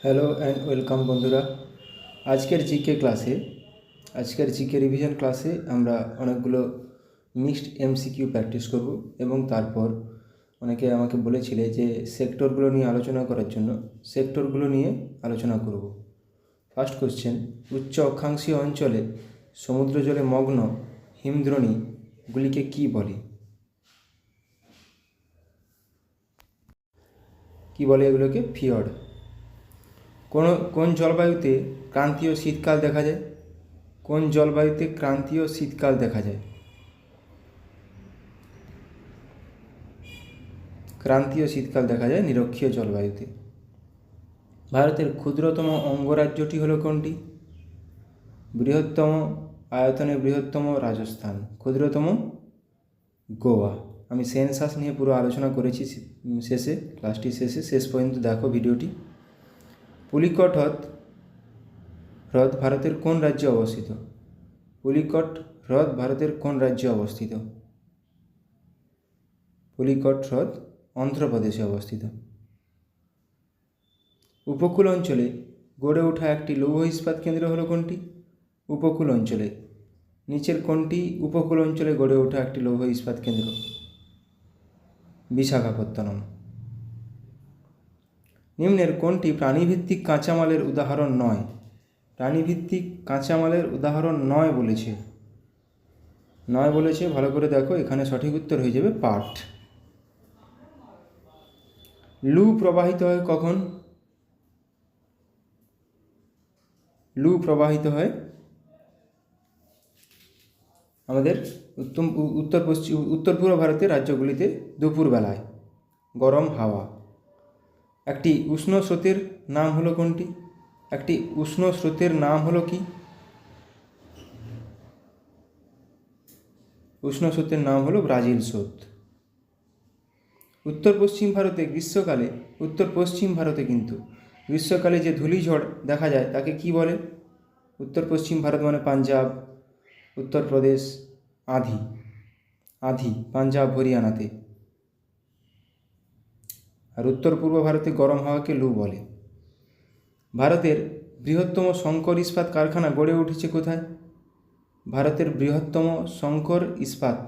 Hello and welcome বন্ধুরা। আজকের GK revision ক্লাসে আমরা অনেকগুলো মিক্সড এমসিকিউ প্র্যাকটিস করব এবং তারপর অনেকে আমাকে বলেছিলে যে সেক্টরগুলো নিয়ে আলোচনা করার জন্য সেক্টরগুলো নিয়ে আলোচনা করব। ফার্স্ট কোশ্চেন, উচ্চ অক্ষাংশীয় অঞ্চলে সমুদ্র জলে মগ্ন হিমদ্রোণীগুলিকে কী বলে? কি বলে এগুলোকে? ফিয়র্ড। কোন জলবায়ুতে ক্রান্তীয় শীতকাল দেখা যায়? কোন জলবায়ুতে ক্রান্তীয় শীতকাল দেখা যায়? ক্রান্তীয় শীতকাল দেখা যায় নিরক্ষীয় জলবায়ুতে। ভারতের ক্ষুদ্রতম অঙ্গরাজ্যটি হলো কোনটি? বৃহত্তম আয়তনে বৃহত্তম রাজস্থান, ক্ষুদ্রতম গোয়া। আমি সেন্সাস নিয়ে পুরো আলোচনা করেছি ক্লাসটি শেষ পর্যন্ত দেখো ভিডিওটি। পুলিকট হ্রদ ভারতের কোন রাজ্যে অবস্থিত? পুলিকট হ্রদ ভারতের কোন রাজ্যে অবস্থিত? পুলিকট হ্রদ অন্ধ্রপ্রদেশে অবস্থিত। উপকূল অঞ্চলে গড়ে ওঠা একটি লৌহ ইস্পাত কেন্দ্র হলো কোনটি? উপকূল অঞ্চলে নিচের কোনটি উপকূল অঞ্চলে গড়ে ওঠা একটি লৌহ ইস্পাত কেন্দ্র? বিশাখাপত্তনম। নিম্নের কোনটি প্রাণীভিত্তিক কাঁচামালের উদাহরণ নয়? প্রাণীভিত্তিক কাঁচামালের উদাহরণ নয় বলেছে, ভালো করে দেখো, এখানে সঠিক উত্তর হয়ে যাবে পাট। লু প্রবাহিত হয় কখন? লু প্রবাহিত হয় আমাদের উত্তর পূর্ব ভারতের রাজ্যগুলিতে দুপুরবেলায় গরম হাওয়া। একটি উষ্ণ স্রোতের নাম হলো কোনটি? একটি উষ্ণ স্রোতের নাম হলো কি? উষ্ণ স্রোতের নাম হলো ব্রাজিল স্রোত। উত্তর পশ্চিম ভারতে গ্রীষ্মকালে যে ধূলিঝড় দেখা যায় তাকে কি বলে? উত্তর পশ্চিম ভারত মানে পাঞ্জাব, উত্তরপ্রদেশ, আধি পাঞ্জাব হরিয়ানাতে। আর উত্তর পূর্ব ভারতে গরম হাওয়াকে লু বলে। ভারতের বৃহত্তম শঙ্কর ইস্পাত কারখানা গড়ে উঠেছে কোথায়? ভারতের বৃহত্তম শঙ্কর ইস্পাত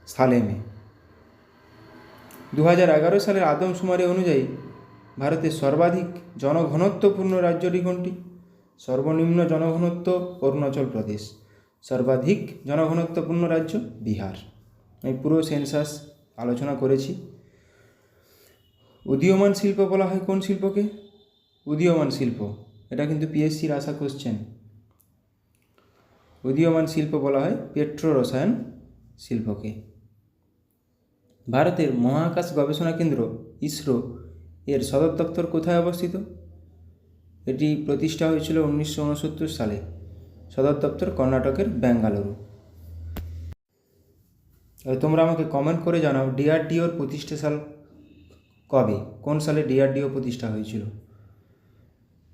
সালেমে। 2011 সালের আদমশুমারি অনুযায়ী ভারতের সর্বাধিক জনঘনত্বপূর্ণ রাজ্যটি কোনটি? সর্বনিম্ন জনঘনত্ব অরুণাচল প্রদেশ, সর্বাধিক জনঘনত্বপূর্ণ রাজ্য বিহার। আমি পুরো সেন্সাস আলোচনা করেছি। উদীয়মান শিল্প বলা হয় কোন শিল্পকে? উদীয়মান শিল্প, এটা কিন্তু পিএসসির আসা কোশ্চেন। উদীয়মান শিল্প বলা হয় পেট্রো রসায়ন শিল্পকে। ভারতের মহাকাশ গবেষণা কেন্দ্র ইসরো এর সদর দপ্তর কোথায় অবস্থিত? এটি প্রতিষ্ঠা হয়েছিল 1969 সালে। সদর দপ্তর কর্ণাটকের বেঙ্গালুরু। তোমরা আমাকে কমেন্ট করে জানাও ডিআরডিওর প্রতিষ্ঠা সাল কবে? কোন সালে ডিআরডিও প্রতিষ্ঠা হয়েছিল?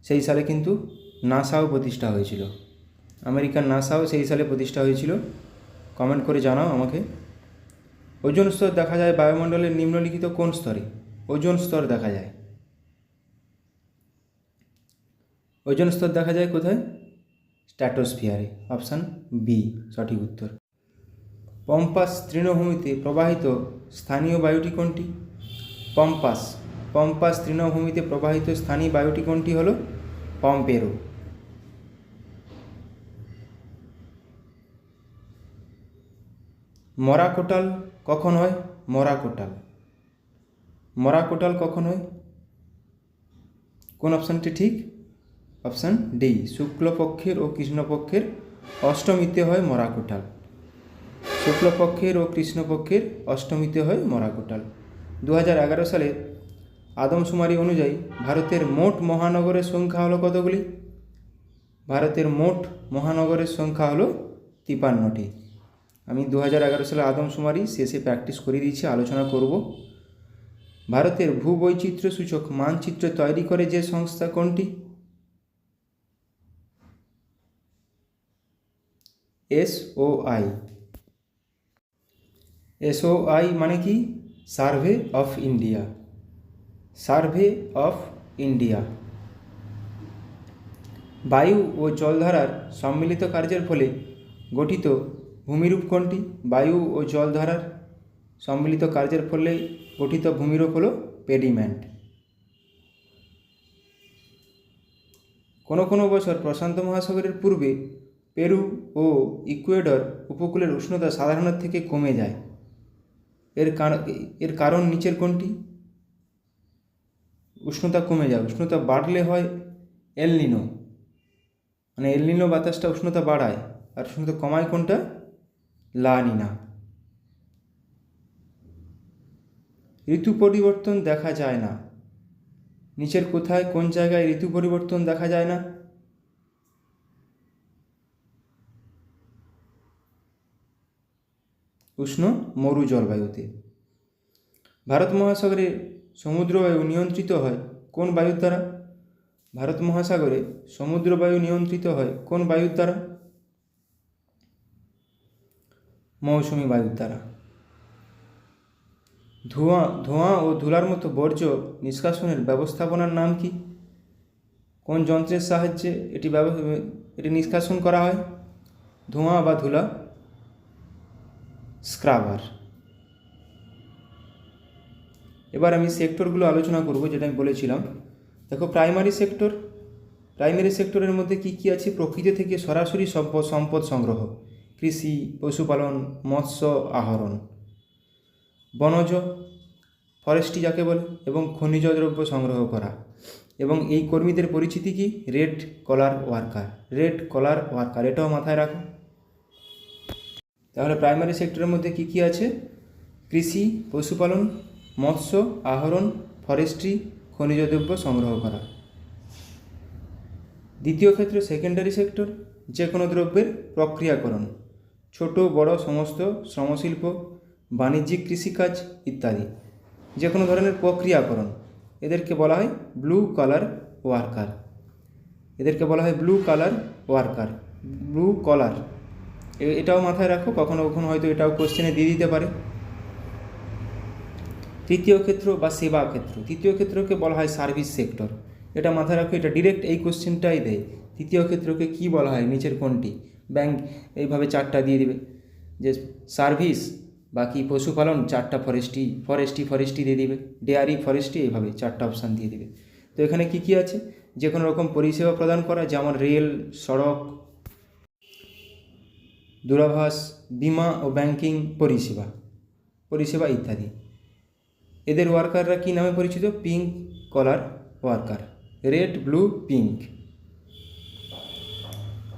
সেই সালে কিন্তু নাসাও প্রতিষ্ঠা হয়েছিল। আমেরিকার নাসাও সেই সালে প্রতিষ্ঠা হয়েছিল। কমেন্ট করে জানাও আমাকে। ওজোন স্তর দেখা যায় বায়ুমণ্ডলের নিম্নলিখিত কোন স্তরে? ওজোন স্তর দেখা যায় কোথায়? স্ট্র্যাটোস্ফিয়ারে। অপশান বি সঠিক উত্তর। পম্পাস তৃণভূমিতে প্রবাহিত স্থানীয় বায়ুটি কোনটি? পম্পাস তৃণভূমিতে প্রবাহিত স্থানীয় বায়ুটি কোনটি হলো? পম্পেরো। মরাকোটাল কখন হয়? মরাকোটাল কখন হয়? কোন অপশানটি ঠিক? অপশান ডি, শুক্লপক্ষের ও কৃষ্ণপক্ষের অষ্টমীতে হয় মরাকোটাল। শুক্লপক্ষের ও কৃষ্ণপক্ষের অষ্টমীতে হয় মরাকোটাল। 2011 সালে আদমশুমারি অনুযায়ী ভারতের মোট মহানগরের সংখ্যা হলো কতগুলি? ভারতের মোট মহানগরের সংখ্যা হলো 53টি। আমি 2011 সালে আদমশুমারি শেষে প্র্যাকটিস করে দিয়েছি, আলোচনা করব। ভারতের ভূবৈচিত্র্য সূচক মানচিত্র তৈরি করে যে সংস্থা কোনটি? এসওআই মানে কি? Survey of India. Survey of India. বায়ু ও জলধারার সম্মিলিত কার্যের ফলে গঠিত ভূমিরূপ কোনটি? বায়ু ও জলধারার সম্মিলিত কার্যের ফলে গঠিত ভূমিরূপ হল পেডিমেন্ট। কোনো কোনো বছর প্রশান্ত মহাসাগরের পূর্বে পেরু ও ইকুয়েডর উপকূলের উষ্ণতা সাধারণের থেকে কমে যায়। এর কারণ নিচের কোনটি? উষ্ণতা কমে যায়, উষ্ণতা বাড়লে হয় এল নিনো, মানে এল নিনো বাতাসটা উষ্ণতা বাড়ায়, আর উষ্ণতা কমায় কোনটা? লা নিনা। ঋতু পরিবর্তন দেখা যায় না, নিচের কোথায় কোন জায়গায় ঋতু পরিবর্তন দেখা যায় না? উষ্ণ মরু জলবায়ুতে। ভারত মহাসাগরে সমুদ্রবায়ু নিয়ন্ত্রিত হয় কোন বায়ুর দ্বারা? ভারত মহাসাগরে সমুদ্রবায়ু নিয়ন্ত্রিত হয় কোন বায়ুর দ্বারা? মৌসুমী বায়ুর দ্বারা। ধোঁয়া ও ধুলার মতো বর্জ্য নিষ্কাশনের ব্যবস্থাপনার নাম কি? কোন যন্ত্রের সাহায্যে এটি নিষ্কাশন করা হয়? ধোঁয়া বা ধুলা? স্ক্রাবার। এবার আমি সেক্টরগুলো আলোচনা করব, যেটা আমি বলেছিলাম। দেখো, প্রাইমারি সেক্টরের মধ্যে কি কি আছে? প্রকৃতি থেকে সরাসরি সম্পদ সংগ্রহ, কৃষি, পশুপালন, মৎস্য আহরণ। বনজ, ফরেস্ট্রি যাকে বলে, এবং খনিজ দ্রব্য সংগ্রহ করা। এবং এই কর্মীদের পরিচিতি কি? Red collar worker. এটাও মাথায় রাখো। তাহলে প্রাইমারি সেক্টরের মধ্যে কি কি আছে? কৃষি, পশুপালন, মৎস্য আহরণ, ফরেস্ট্রি, খনিজ দ্রব্য সংগ্রহ করা। দ্বিতীয় ক্ষেত্র সেকেন্ডারি সেক্টর, যে কোনো দ্রব্যের প্রক্রিয়াকরণ, ছোট বড় সমস্ত শ্রমশিল্প, বাণিজ্যিক কৃষিকাজ ইত্যাদি, যে কোনো ধরনের প্রক্রিয়াকরণ। এদেরকে বলা হয় blue collar worker. Blue collar, এটাও মাথায় রাখো, কখনো কখনো হয়তো এটাও কোশ্চেনে দিয়ে দিতে পারে। তৃতীয় ক্ষেত্র বা সেবা ক্ষেত্র, তৃতীয় ক্ষেত্রকে বলা হয় সার্ভিস সেক্টর। এটা মাথায় রাখো, এটা ডিরেক্ট এই কোশ্চেনটাই দেয়। তৃতীয় ক্ষেত্রকে কি বলা হয়, নিচের কোনটি? ব্যাংক এইভাবে চারটা দিয়ে দিবে, যে সার্ভিস, বাকি পশুপালন, চারটা ফরেস্ট্রি দিয়ে দিবে, ডেয়ারি, ফরেস্ট্রি, এইভাবে চারটা অপশান দিয়ে দিবে। তো এখানে কি কি আছে? যে কোনো রকম পরিষেবা প্রদান করা, যেমন রেল, সড়ক, দূরভাষ, বিমা ও ব্যাংকিং পরিষেবা ইত্যাদি। এদের ওয়ার্কাররা কী নামে পরিচিত? Pink collar worker, red, blue, pink.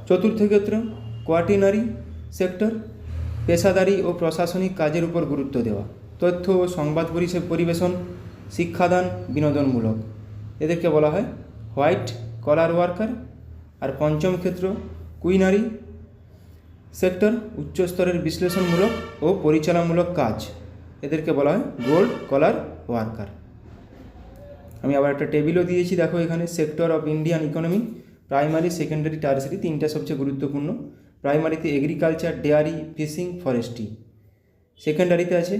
চতুর্থ ক্ষেত্র কোয়ার্টিনারি সেক্টর, পেশাদারি ও প্রশাসনিক কাজের উপর গুরুত্ব দেওয়া, তথ্য ও সংবাদ পরিবেশন, শিক্ষাদান, বিনোদনমূলক। এদেরকে বলা হয় হোয়াইট কলার ওয়ার্কার। আর পঞ্চম ক্ষেত্র কুইনারি সেক্টর, উচ্চস্তরের বিশ্লেষণমূলক ও পরিচালনামূলক কাজ। এদেরকে বলা হয় গোল্ড কলার ওয়ার্কার। আমি আবার একটা টেবিলও দিয়েছি, দেখো এখানে। Sector of Indian economy, primary, secondary, tertiary, তিনটা সবচেয়ে গুরুত্বপূর্ণ। প্রাইমারিতে এগ্রিকালচার, ডেয়ারি, ফিশিং, ফরেস্ট্রি। সেকেন্ডারিতে আছে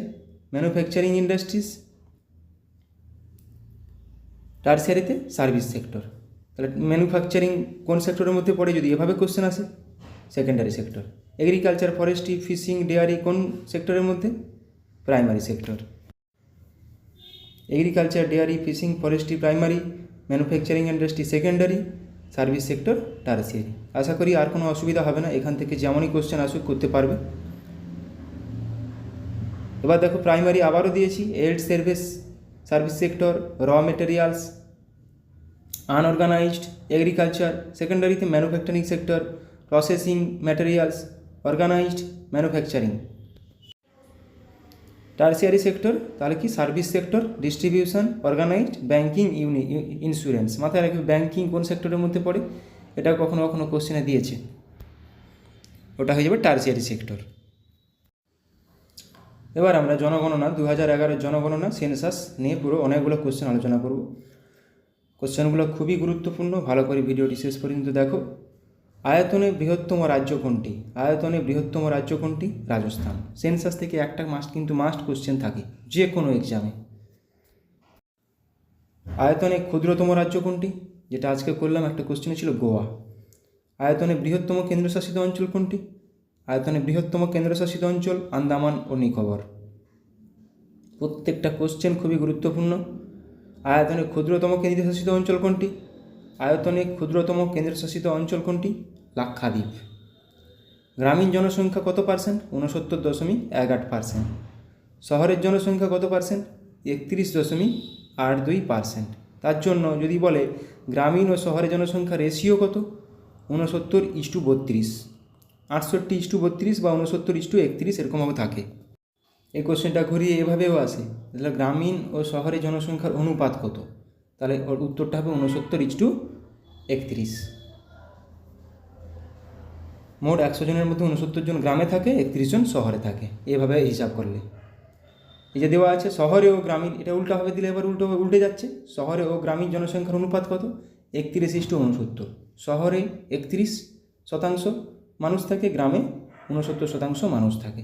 ম্যানুফ্যাকচারিং ইন্ডাস্ট্রিজ। টার্সারিতে সার্ভিস সেক্টর। তাহলে ম্যানুফ্যাকচারিং কোন সেক্টরের মধ্যে পড়ে যদি এভাবে কোশ্চেন আসে? Secondary sector. Agriculture, forestry, fishing, dairy কোন সেক্টরের মধ্যে? Primary sector. Agriculture, dairy, fishing, forestry primary, manufacturing industry secondary, service sector tertiary. আশা করি আর কোনো অসুবিধা হবে না, এখান থেকে যেমনই কোশ্চেন আসুক করতে পারবে। এবার দেখো, প্রাইমারি আবারও দিয়েছি, এড service sector, raw materials, unorganised, agriculture. সেকেন্ডারিতে manufacturing sector, processing materials, organised, manufacturing. Tertiary sector তাহলে কি? Service sector, distribution, organised, banking, insurance. মাথায় রাখবে ব্যাংকিং কোন সেক্টরের মধ্যে পড়ে, এটাও কখনো কখনো কোশ্চেনে দিয়েছে। ওটা হয়ে যাবে টার্সিয়ারি সেক্টর। এবার আমরা জনগণনা 2011 জনগণনা সেন্সাস নিয়ে পুরো অনেকগুলো কোশ্চেন আলোচনা করব। কোশ্চেনগুলো খুবই গুরুত্বপূর্ণ, ভালো করে ভিডিওটি শেষ পর্যন্ত দেখো। আয়তনে বৃহত্তম রাজ্য কোনটি? রাজস্থান। সেন্সাস থেকে একটা মাস্ট কোশ্চেন থাকে যে কোনো এক্সামে। আয়তনে ক্ষুদ্রতম রাজ্য কোনটি? যেটা আজকে করলাম, একটা কোশ্চেন ছিল গোয়া। আয়তনে বৃহত্তম কেন্দ্রশাসিত অঞ্চল কোনটি? আয়তনে বৃহত্তম কেন্দ্রশাসিত অঞ্চল আন্দামান ও নিকোবর। প্রত্যেকটা কোশ্চেন খুবই গুরুত্বপূর্ণ। আয়তনে ক্ষুদ্রতম কেন্দ্রশাসিত অঞ্চল কোনটি? আয়তনে ক্ষুদ্রতম কেন্দ্রশাসিত অঞ্চল কোনটি? লাক্ষাদ্বীপ। গ্রামীণ জনসংখ্যা কত পার্সেন্ট? 69.18%। শহরের জনসংখ্যা কত পার্সেন্ট? 31.82%। তার জন্য যদি বলে গ্রামীণ ও শহরের জনসংখ্যা রেশিও কত? 69:32, 68:32 বা 69:31 এরকমভাবে থাকে। এই কোশ্চেনটা ঘুরিয়ে এভাবেও আসে, তাহলে গ্রামীণ ও শহরের জনসংখ্যার অনুপাত কত? তাহলে ওর উত্তরটা হবে 69:31। মোট 100 জনের মধ্যে 69 জন গ্রামে থাকে, 31 জন শহরে থাকে, এভাবে হিসাব করলে। এই যে দেওয়া আছে শহরে ও গ্রামীণ, এটা উল্টাভাবে দিলে এবার উল্টে যাচ্ছে। শহরে ও গ্রামীণ জনসংখ্যার অনুপাত কত? 31:69। শহরে 31% মানুষ থাকে, গ্রামে 69% মানুষ থাকে।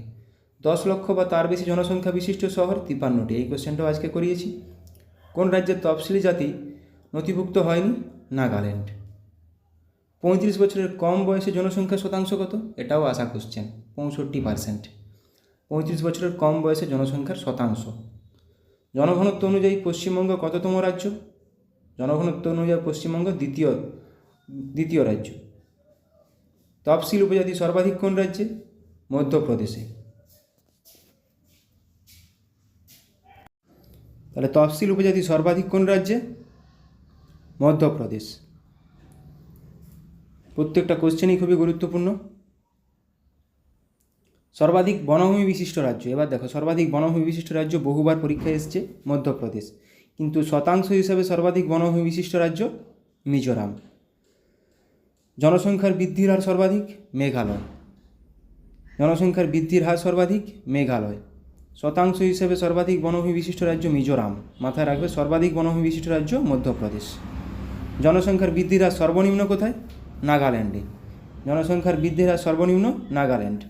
10 লক্ষ বা তার বেশি জনসংখ্যা বিশিষ্ট শহর 53টি। এই কোশ্চেনটাও আজকে করিয়েছি। কোন রাজ্যের তফসিলি জাতি নথিভুক্ত হয়নি? নাগাল্যান্ড। 35 বছরের কম বয়সে জনসংখ্যার শতাংশ কত? এটাও আসা কোশ্চেন, 65%। 35 বছরের কম বয়সে জনসংখ্যার শতাংশ। জনঘনত্ব অনুযায়ী পশ্চিমবঙ্গ কততম রাজ্য? জনঘনত্ব অনুযায়ী পশ্চিমবঙ্গ দ্বিতীয় রাজ্য। তফসিল উপজাতি সর্বাধিক কোন রাজ্যে? মধ্যপ্রদেশে। তাহলে তফসিল উপজাতি সর্বাধিক কোন রাজ্যে? মধ্যপ্রদেশ। প্রত্যেকটা কোশ্চেনই খুবই গুরুত্বপূর্ণ। সর্বাধিক বনভূমি বিশিষ্ট রাজ্য, এবার দেখো সর্বাধিক বনভূমি বিশিষ্ট রাজ্য বহুবার পরীক্ষায় এসছে মধ্যপ্রদেশ, কিন্তু শতাংশ হিসাবে সর্বাধিক বনভূমি বিশিষ্ট রাজ্য মিজোরাম। জনসংখ্যার বৃদ্ধির হার সর্বাধিক? মেঘালয়। জনসংখ্যার বৃদ্ধির হার সর্বাধিক? মেঘালয়। শতাংশ হিসেবে সর্বাধিক বনভূমি বিশিষ্ট রাজ্য মিজোরাম। মাথায় রাখবে সর্বাধিক বনভূমি বিশিষ্ট রাজ্য মধ্যপ্রদেশ। জনসংখ্যার বৃদ্ধির হার সর্বনিম্ন কোথায়? নাগাল্যান্ডে। জনসংখ্যার বৃদ্ধির হার সর্বনিম্ন নাগাল্যান্ড।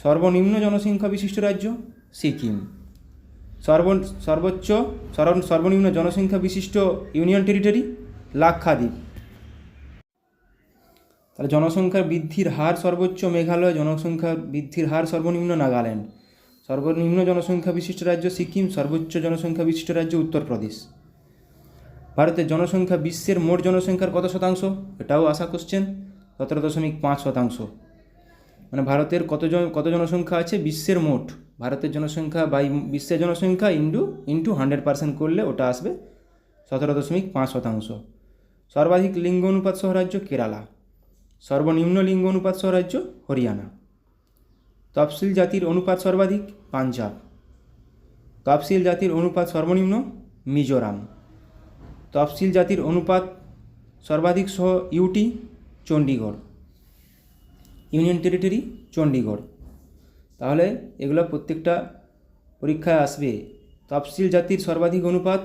সর্বনিম্ন জনসংখ্যা বিশিষ্ট রাজ্য সিকিম। সর্বনিম্ন জনসংখ্যা বিশিষ্ট ইউনিয়ন টেরিটরি লাক্ষাদ্বীপ। তাহলে জনসংখ্যার বৃদ্ধির হার সর্বোচ্চ মেঘালয়, জনসংখ্যার বৃদ্ধির হার সর্বনিম্ন নাগাল্যান্ড। সর্বনিম্ন জনসংখ্যা বিশিষ্ট রাজ্য সিকিম, সর্বোচ্চ জনসংখ্যা বিশিষ্ট রাজ্য উত্তরপ্রদেশ। ভারতের জনসংখ্যা বিশ্বের মোট জনসংখ্যার কত শতাংশ? এটাও আসা কোশ্চেন, 17.5%। মানে ভারতের কত জনসংখ্যা আছে বিশ্বের মোট, ভারতের জনসংখ্যা বাই বিশ্বের জনসংখ্যা ইন্টু 100% করলে ওটা আসবে 17.5%। সর্বাধিক লিঙ্গ অনুপাত সহ রাজ্য কেরালা। সর্বনিম্ন লিঙ্গ অনুপাত সহ রাজ্য হরিয়ানা। তফসিল জাতির অনুপাত সর্বাধিক? পাঞ্জাব। তফসিল জাতির অনুপাত সর্বনিম্ন? মিজোরাম। তফসিল জাতির অনুপাত সর্বাধিক সহ UT? Chandigarh. Union territory Chandigarh. তাহলে এগুলো প্রত্যেকটা পরীক্ষায় আসবে। তফসিল জাতির সর্বাধিক অনুপাত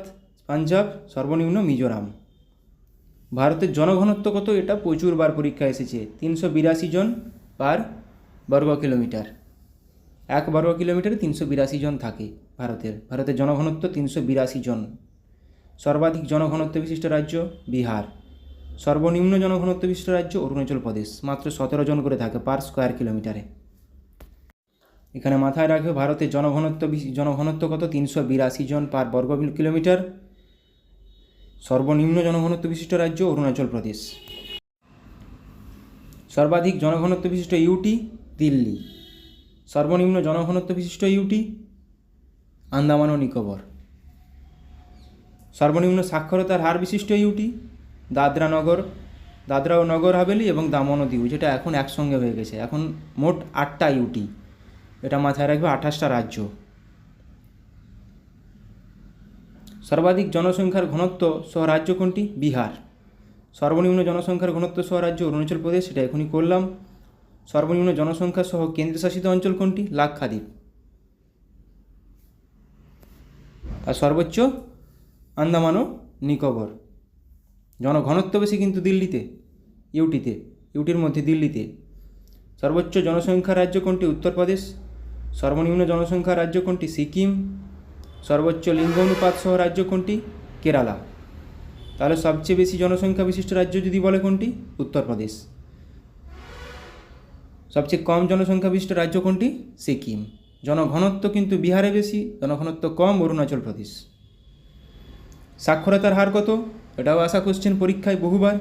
পাঞ্জাব, সর্বনিম্ন মিজোরাম। ভারতের জনঘনত্ব কত? এটা প্রচুরবার পরীক্ষায় এসেছে, 382 জন পার বর্গ কিলোমিটার। 1 বর্গ কিলোমিটারে 382 জন থাকে ভারতের জনঘনত্ব 382 জন। সর্বাধিক জনঘনত্ব বিশিষ্ট রাজ্য বিহার। সর্বনিম্ন জনঘনত্ব বিশিষ্ট রাজ্য অরুণাচল প্রদেশ, মাত্র 17 জন করে থাকে পার স্কোয়ার কিলোমিটারে। এখানে মাথায় রাখবে ভারতের জনঘনত্ব কত? 382 জন পার বর্গ কিলোমিটার। সর্বনিম্ন জনঘনত্ব বিশিষ্ট রাজ্য অরুণাচল প্রদেশ। সর্বাধিক জনঘনত্ব বিশিষ্ট ইউটি দিল্লি। সর্বনিম্ন জনঘনত্ব বিশিষ্ট ইউটি আন্দামান ও নিকোবর। সর্বনিম্ন সাক্ষরতার হার বিশিষ্ট ইউটি দাদরা ও নগর হাভেলি এবং দামন ও দিউ, যেটা এখন একসঙ্গে হয়ে গেছে। এখন মোট 8টা ইউটি, এটা মাথায় রাখবে 28টা রাজ্য। সর্বাধিক জনসংখ্যার ঘনত্ব সহ রাজ্য কোনটি? বিহার। সর্বনিম্ন জনসংখ্যার ঘনত্ব সহ রাজ্য অরুণাচল প্রদেশ, সেটা এখনই করলাম। সর্বনিম্ন জনসংখ্যা সহ কেন্দ্রশাসিত অঞ্চল কোনটি? লাক্ষাদ্বীপ। আর সর্বোচ্চ আন্দামান ও নিকোবর। জনঘনত্ব বেশি কিন্তু দিল্লিতে, ইউটির মধ্যে দিল্লিতে। সর্বোচ্চ জনসংখ্যা রাজ্য কোনটি? উত্তরপ্রদেশ। সর্বনিম্ন জনসংখ্যা রাজ্য কোনটি? সিকিম। সর্বোচ্চ লিঙ্গ অনুপাত সহ রাজ্য কোনটি? কেরালা। তাহলে সবচেয়ে বেশি জনসংখ্যা বিশিষ্ট রাজ্য যদি বলে কোনটি? উত্তরপ্রদেশ। সবচেয়ে কম জনসংখ্যা বিশিষ্ট রাজ্য কোনটি? সিকিম। জনঘনত্ব কিন্তু বিহারে বেশি, জনঘনত্ব কম অরুণাচল প্রদেশ। সাক্ষরতার হার কত? এটাও আসা কোশ্চেন পরীক্ষায় বহুবার।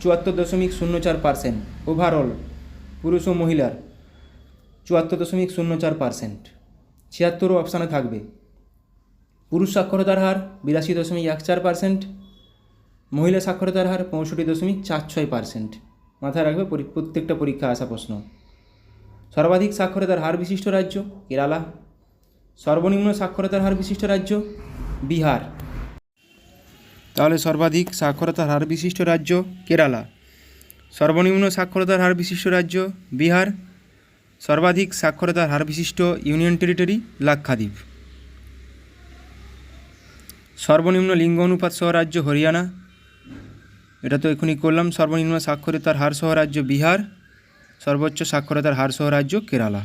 74.04%। ওভারঅল পুরুষ ও মহিলার 74.04%। 76 অপশানে থাকবে। পুরুষ সাক্ষরতার হার 82.14%, মহিলা সাক্ষরতার হার 65.46%। মাথায় রাখবে, প্রত্যেকটা পরীক্ষা আসা প্রশ্ন। সর্বাধিক সাক্ষরতার হার বিশিষ্ট রাজ্য কেরালা। সর্বনিম্ন সাক্ষরতার হার বিশিষ্ট রাজ্য বিহার। তাহলে সর্বাধিক সাক্ষরতার হার বিশিষ্ট রাজ্য কেরালা, সর্বনিম্ন সাক্ষরতার হার বিশিষ্ট রাজ্য বিহার, সর্বাধিক সাক্ষরতার হার বিশিষ্ট ইউনিয়ন টেরিটরি লাক্ষাদ্বীপ। সর্বনিম্ন লিঙ্গ অনুপাত সহ রাজ্য হরিয়ানা, এটা তো এখনই করলাম। সর্বনিম্ন সাক্ষরতার হার সহ রাজ্য বিহার, সর্বোচ্চ সাক্ষরতার হার সহ রাজ্য কেরালা।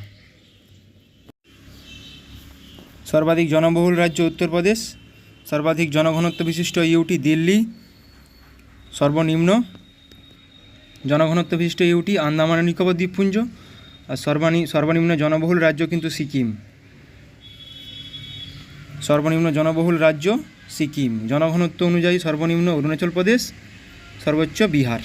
সর্বাধিক জনবহুল রাজ্য উত্তরপ্রদেশ, সর্বাধিক জনঘনত্ব বিশিষ্ট ইউটি দিল্লি, সর্বনিম্ন জনঘনত্ব বিশিষ্ট ইউটি আন্দামান ও নিকোবর দ্বীপপুঞ্জ, আর সর্বনিম্ন জনবহুল রাজ্য কিন্তু সিকিম। সর্বনিম্ন জনবহুল রাজ্য সিকিম। জনঘনত্ব অনুযায়ী সর্বনিম্ন অরুণাচল প্রদেশ, সর্বোচ্চ বিহার।